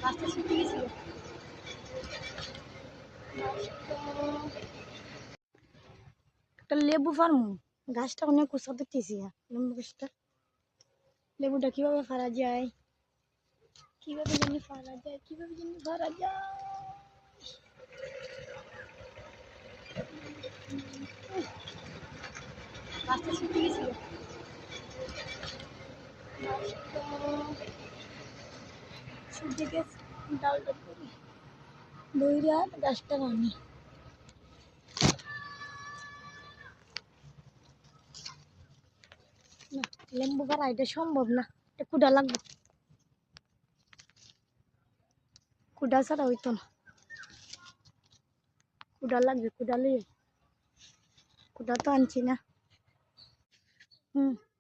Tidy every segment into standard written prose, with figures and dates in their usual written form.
গাছটা শুকিয়ে গেছিল। একটা লেবু ফার্ম, গাছটা অনেক উঁচা দেখতেছি। লেবু গাছটা, লেবুটা কিভাবে ফারা যায়, কিভাবে জানি ফারা যায়, কিভাবে জানি ফারা যায়। গাছটা শুকিয়ে গেছিল। গাছটা শুকিয়ে গেছে, ডালটা পড়ি দইরা গাছটা রানি। না, লেম্বু ফারা এটা সম্ভব না, এটা কুড়া লাগবে, কুড়া ছাড়া হইতো না, কুড়া লাগবে, কুড়া লইয়ে, কুড়া তো আনছি না।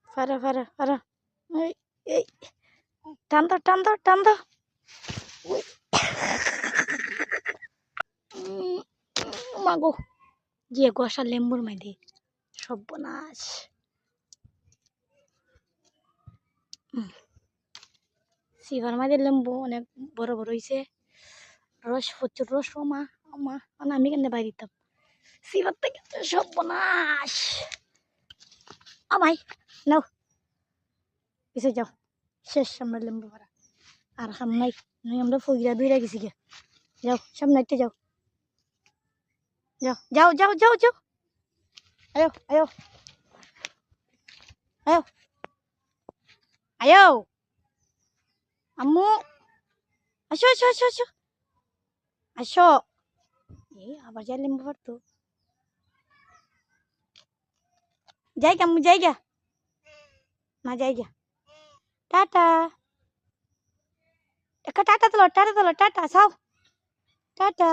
ফারা ফারা ফারা, এই এই টান দাও টান দাও টান দাও। মাগো, যে গোসা লেম্বুর মাঝে সর্বনাশ। সিভার মাঝে লেম্বু অনেক বড় বড় হয়েছে, রস প্রচুর রস। মা মা আমি কেন বাইরে দিতাম সিভার থেকে, সর্বনাশ। আমাই নাও, পিছিয়ে যাও, শেষ আমরা লেম্বু ভরা আর খাম নাই। আমরা ফকিরা দুইরা গেছি গে, যাও সামনে একটা যাও, যাও যাও যাও যাও যাও, আয়ো আয়ো আয়ো আয়ো, আম্মু আসো আসো আসো আসো আসো। এই আবার যা লেম্বু ভরতো, জায়গা আম্মু জায়গা, না জায়গা। টাটা, টাটা তোলো টাটা তোলো, টাটা সাও, টাটা।